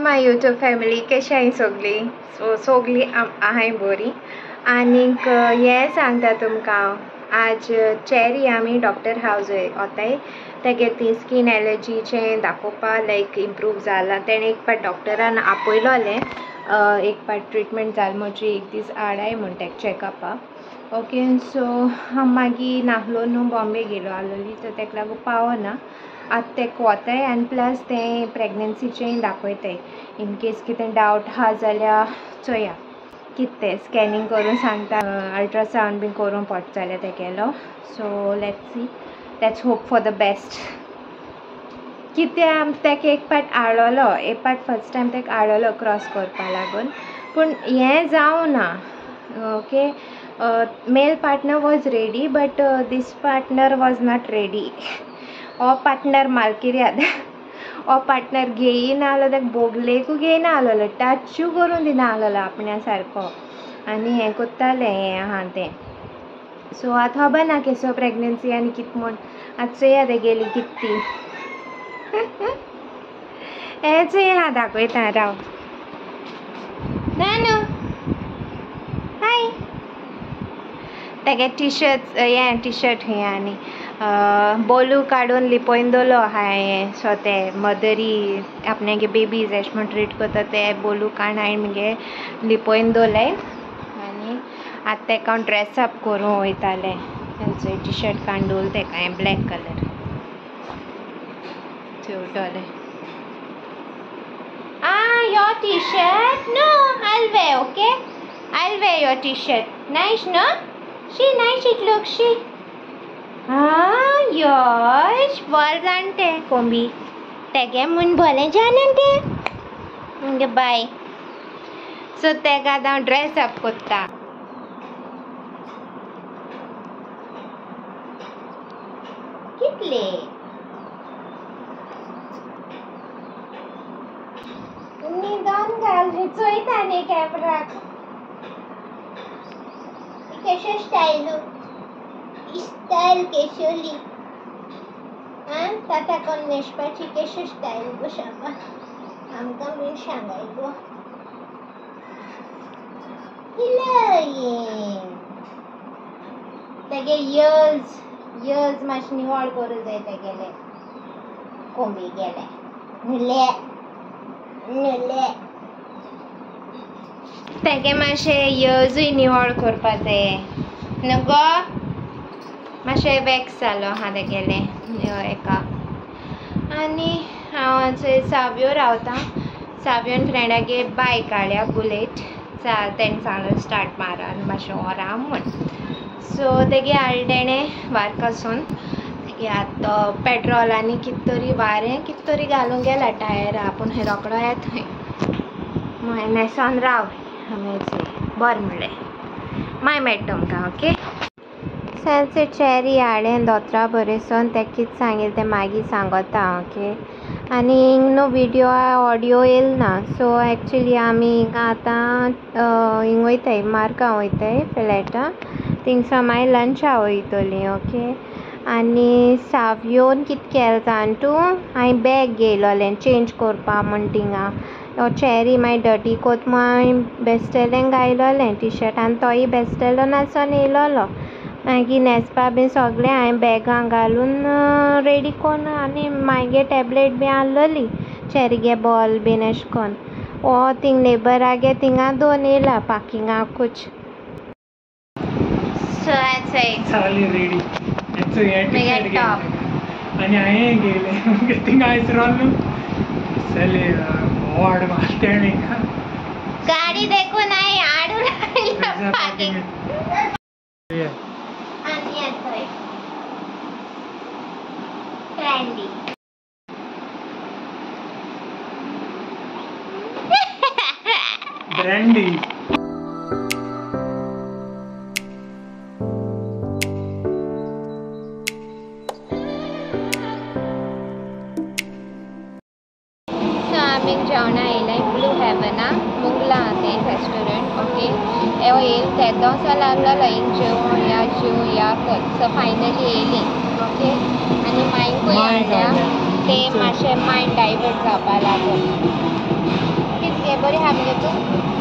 माय YouTube family, कशी आहे सगळी? सगळी आहाय बरी. आनीक हे सांगता तुमकां, आज चॅरी आमी डॉक्टर हावज वताय. तेगे ती स्कीन एलर्जीचें दाखोवपा लायक इम्प्रूव जाला. तेणें एक पाट डॉक्टरान आपयलोलें, एक पाट ट्रिटमेंट जाल म्हजी एक दीस आडाय म्हण तेका चॅकअपा. ओके, सो हांव मागीर नाहलो न्हू, बॉम्बे गेलो आसलोली, तर तेका लागून पावना. आतां तेका वताय आनी प्लस तें प्रेग्नन्सीचेंय दाखयताय. इन केस कितें डावट आहा जाल्यार चोया कितें तें स्कॅनिंग करून सांगता. अल्ट्रासावंड बी करूं पडटा जाल्यार तेगेलो. So let's see, let's hope for the best. कित्याक तेका एक पाट हाडलोलो, एक पाट फर्स्ट टायम तेका हाडलोलो क्रॉस करपा लागून, पूण हें जावं ना. Okay, male partner was ready but this partner was not ready. हो पार्टनर मालकिर्याद, हो पार्टनर घेयना आसलो, तेका बोगलेकू घेयना आसलोलो, टचू करून दिना आसलोलो आपण्या सारको. आनी हें कोत्तालें हें आहा तें. सो आतां खबर ना केसो प्रेग्नन्सी आनी कितें म्हूण. आतां चोया तेगेली कितें ती. हें चोया दाखयता राव. नानू हाय. तेगे टिशर्ट हें टिशर्ट हें आनी बोलू काडून लिपोवन दवरलो आहा हें. सो ते मदरी आपणागे बेबीज एश म्हूण ट्रीट करता ते बोलू काण हांवें मगे लिपोवन दवरले. आनी आतां तेका हांव ड्रेसअप करूं वयतालें. तेंचो टिशर्ट काडून दवरलो तेका हांवें ब्लॅक कलर ठेवटोलें. Your T-shirt? No, I'll wear, okay? I'll wear your t-shirt. Nice, no? She nice it looks, she. यश बरें जाणटे कोंबी तेगे म्हूण भलें जाणन तें म्हणजे बाय. सो तेका आतां हांव ड्रेस अप कोत्ता. कितले निदान घाल रे, चोयता न्ही कॅमेराक. केशो स्टायलू स्टायल केशोली ताका कोण न्हेसपाची केशो स्टायल गो शाबा आमकां बीन सांगायलो. तेगे इयर्स मातशे निवळ करूं जाय तेगेले कोंबी गेले नुले नुले. तेगे मातशे इयर्सूय निवळ करपा जाय न्हू गो. मातशें वॅक्स जालो आहा तेगेले हेका. आनी हांव थंय सावयो रावतां. सावयोन फ्रेंडागे बायक हाडल्या बुलेट. तेणें सांगलें स्टार्ट मार आनी मातशें व्हरां म्हूण. सो तेगे हाडलें तेणें वारकासून. तेगे आतां पेट्रोल आनी कितें तरी वारें कितें तरी घालूंक गेला टायरा, पूण रोकडो येता थंय. मागीर न्हेसोन राव बरें म्हणलें. मागीर मेळटा तुमकां. ओके, सांचे चॅरी हाडें दोतोरा बरयसून तेका कितें सांगिल्लें तें मागीर सांगोता. ओके, आनी हिंग न्हू विडियो ऑडियो येयल ना. सो एक्चुली आमी हिंगा आतां हिंग वयताय मार्गांव वयताय फ्लॅटा. थिंगसान मागीर लंचा वयतलीं. ओके, आनी सावयोन कितें केलें जाणा हांवें बॅग घेयलोलें चेंज करपा म्हूण थिंगा. चॅरी मागीर डर्टी कोत म्हूण हांवें बेस्टेलें घायलोलें टिशर्ट आनी तोय बेस्टेलो नासोन येयलोलो. मागीर न्हेसपा बीन सगळें हांवें बॅगां घालून रेडी कोन्न आनी मागीर टॅबलेट बी आहलोली चॅरीगे बॉल बीन एश कोन्न. हो थिंग नेबरागे थिंगा दोन येयला पार्किंगाकूच. सो रेडी टॉप आनी हांवें घेयलें थिंगा आयसरोन चले व्हड मारतें गाडी देखून हांवें हाडून पार्किंग. आनी येतोय ट्रेंडी ब्रँडी. आमी जेवणा येयलाय ब्लू हेवना मुगला तें रेस्टोरंट. ओके, एवो येयल तेदोसो लागलोलो हिंग जेव कर. सो फायनली येयली. ओके, आनी मायकूय हाडल्या ते मातशें मायंड डायवर्ट जावपा लागून. बरी आहा मगे तूं?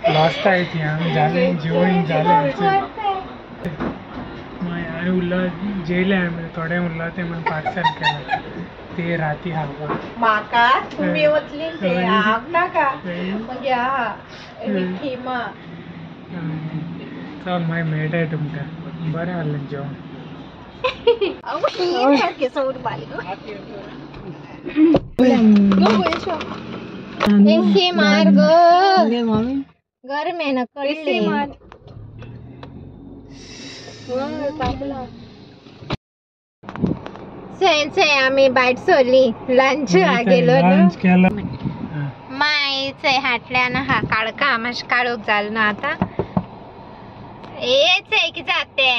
लास्ट आहे ती आम्ही झाले जेवण झाले आणि उरला जेले आम्ही थोडे उरला ते म्हणून पार्सल केलं ते राती हावा माका तुम्ही वचली ते आवडा का मग हा विठीमा चल माय मेट आहे तुमका बरें जालें जेवण इनके मार गो घर में न कळले चल आम्ही बाईट सोडली लंच गेलो लंच केलं मायचे हाटल्यान हा काळका माश काळोख जाल ना आता हेच आहे की जाते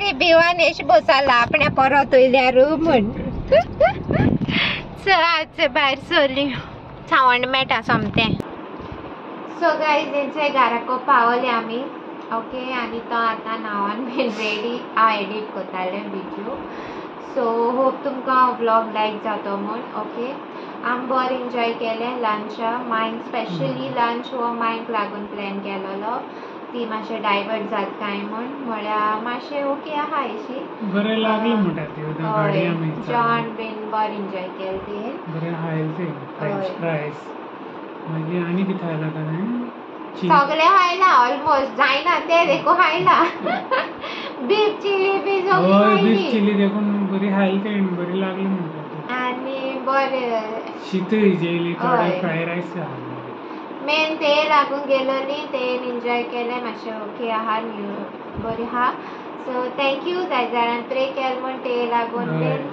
रे भिवानेश बसाला आपल्या परत वयल्या रूम म्हण चल भायर सोडली सावंड मेटा सोमते सो गाइज तेंचे घराको पावले आमी ओके आनी तो आतां नावान बीन रेडी हांव एडिट करतालें व्हिडिओ सो होप तुमकां व्लॉग लायक जातो म्हूण ओके आम बरें एन्जॉय केलें लंचा मायंक स्पेशली लंच हो मायंक लागून प्लॅन केलोलो ती मातशें डायवर्ट जात काय म्हळ्यार मातशें ओके आहा अशी बरें लागलें म्हणटा ती गाडी आमी जेवण बीन बरें एन्जॉय केलें ती बरें हायल ते फ्रेंच फ्रायज मागीर आनी कितें खायला काय सगळे खायला ऑलमोस्ट जायना ते देखो खायला बीफ चिली बी बीफ चिली देखून बरी खायला ते बरी लागली म्हणटा आनी बरें शीतय जेली थोडे फ्राय रायस मेन ते लागून गेलोली ते एन्जॉय केलें मातशें ओके आहा बरी आहा सो थँक्यू जाय जाणां प्रे केलें म्हण ते लागून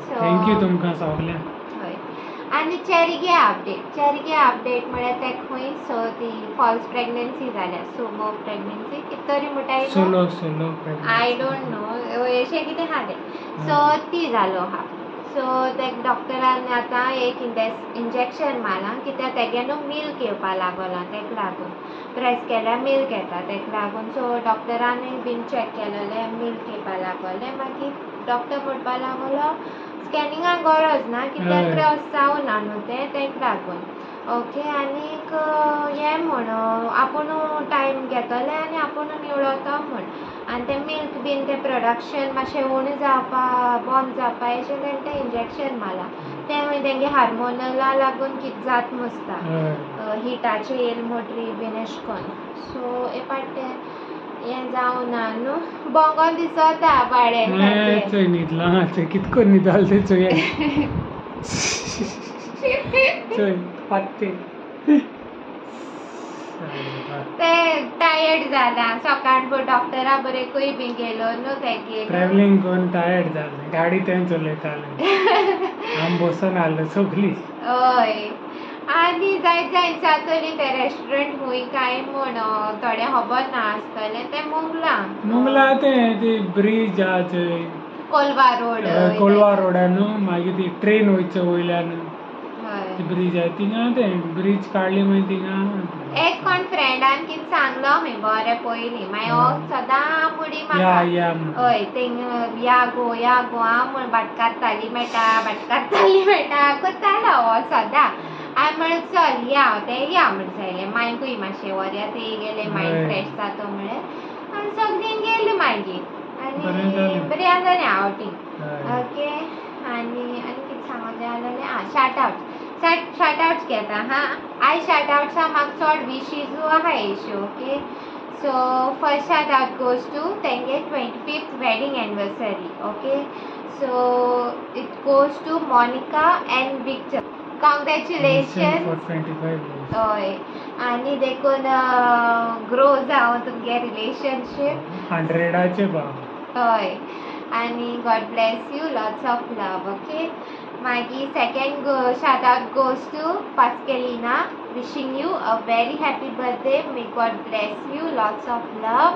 सो थँक्यू तुमकां सगळ्यांक हय आनी चेरिगे अपडेट म्हळ्यार ते खंय सो ती फॉल्स प्रेग्नन्सी जाल्या सोलो प्रेग्नन्सी कितें तरी म्हणटाय सोलो आय डोंट नो अशें कितें आहा तें सो ती जालो आहा सो ते डॉक्टरान आतां एक इंजेक्शन मारलां कित्याक तेगे न्हू मिल्क येवपा लागला तेका लागून प्रेस केल्यार मिल्क येता तेका लागून सो डॉक्टरानूय बीन चॅक केलेलें मिल्क येवपा लागलें मागीर डॉक्टर म्हणपा लागलो स्कॅनिंगाक गरज ना कित्याक क्रॉस जावना न्हू तेका लागून ओके आनीक हें म्हण आपूण टायम घेतलें आनी आपूण निवळतो म्हण आनी तें मिल्क बीन तें प्रोडक्शन मातशें उणें जावपा बंद जावपा अशें तेणें तें इंजेक्शन मारलां तें मागीर तेंगे हार्मोनला लागून कितें जात मुसता हिटाचे येल मोटरी बीन अशें करून सो हे पाटें हें जावना न्हू बोंगोन दिसता बाडें चोय न्हिदलां थंय कितें करून न्हिदलां तें चोय चोय पात्ते ते टायर्ड जाला सकाळ डॉक्टरा बरेकूय बी गेलो न्हू तेगे ट्रॅव्हलिंग करून टायर्ड जालें गाडी थंय चलयतालें आम बसून आसलें सगळीं हय आनी जाय जातली ते रेस्टॉरंट हुई काय म्हण थोडे खबर ना आसतले ते मुंगला ते ब्रिज हा थंय कोलवा रोड रोडान मागीर ती ट्रेन वयचे वयल्यान ब्रिज आहे थिंगा ते ब्रिज काडली मागीर थिंगा एक कोण फ्रेंडान कितें सांगलो खंय बरें पयलीं मागीर हो सदां मुडी म्हाका हय थिंग या गो आं म्हण भाटकारताली मेळटा कोत्तालो हो सदां हांवें म्हणलें चल या म्हण जालें मागीर मातशें वऱ्या थंय गेलें मायंड फ्रेश जाता म्हणलें आनी सगळीं गेलीं मागीर आनी बरें जालें आवटींग ओके आनी कितें सांगूंक जाय आसलें shout outs घेता हा आय shout outs म्हाका चड विशीज आहा Yesso okay so first shout out goes to तेंगे 25th wedding anniversary okay so it goes to Monica and Victor congratulations for 25 years हय आनी देखून ग्रो जावं तुमगे रिलेशनशीप 100चे हय आनी God bless you lots of love okay मागीर second shout out goes to Pascalina wishing you a very happy birthday may God bless you lots of love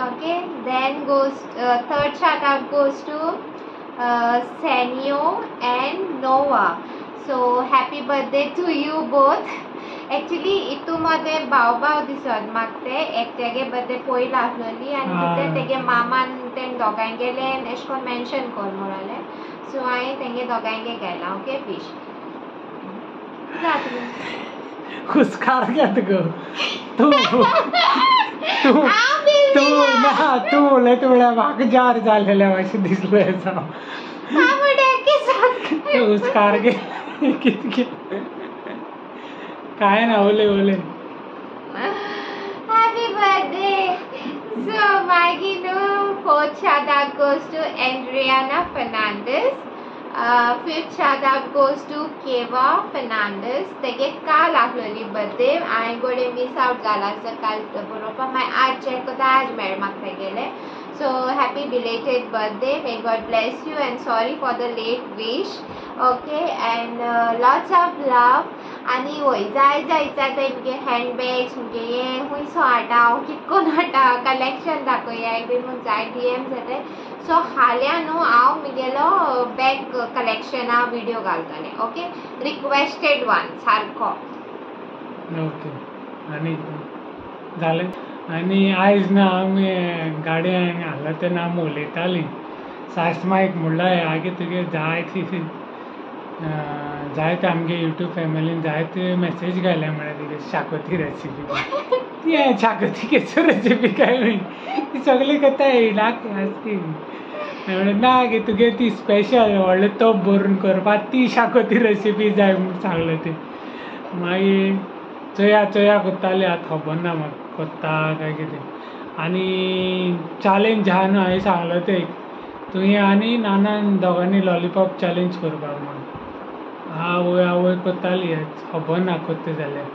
okay then goes third shout out goes to Senio and Noah so happy birthday to you both actually इतू मध्ये भाव दिसत म्हाका ते एकट्यागे birthday पयलो आसलोली आनी तेगे मामान तें दोगांय गेले एशें कोन्न मेन्शन कर म्हणलें सो हांवें तेंगे दोगांयगे गेलां ओके फिश हुस्कार घेत गो तू उलयत म्हळ्यार म्हाका जार जालेले मातशें दिसलें हुस्कार घे कितें काय ना उलय Happy birthday! So, मागीर न्हू fourth shout out goes to Adriana Fernandez. Fifth shout out goes to Keva Fernandez. तेगे काल आसलोली बर्थडे हांवें गोडे मिस आउट जाला काल बरोवपाक मागीर आज चॅक कोता आज मेळ म्हाका तेगेले so happy belated birthday may God bless you and sorry for the late wish okay and lots of love आनी वय जाय मुगे हँडबॅग्स मुगे हें खुंयसो हाडटा हांव कितकोन हाडटा कलेक्शन दाखोवया बी म्हूण जाय DMs येताय सो हाल्या न्हू हांव मुगेलो बॅग कलेक्शना विडियो घालतलें ओके रिक्वेस्टेड वन सारको ओके आनी जालें आनी आयज ना आमी गाडयांक हाडला तेन्ना आमी उलयतालीं साश्ट मायक म्हणल्यार आगे तुगे जायते आमगे यूट्यूब फॅमिलीन जायते मेसेज घायले म्हळ्यार तुगे शाकोती रेसिपी ती शाकोतीकेचो रेसिपी काय ती सगळी करता येयलाक आसती म्हणून ना गे तुगे ती स्पेशल व्हडले तोप भरून करपाक ती शाकोती रेसिपी जाय म्हूण सांगले ती मागीर चोया कोत्ताली आतां खबर ना म्हाका कोत्ता काय कितें आनी चॅलेंज आहा न्हू हांवें सांगलो ते तुवें आनी नानान दोगांनी लॉलीपॉप चॅलेंज करपाक म्हण आवय कोत्ताली खबर ना कोत्ता जाल्यार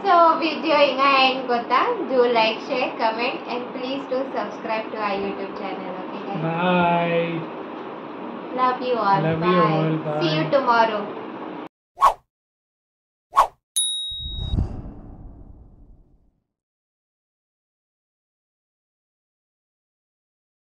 सो विडियो हिंगा एंड कोता do like share comment and please do subscribe to our YouTube channel okay bye love you all Love you all, bye. See you tomorrow.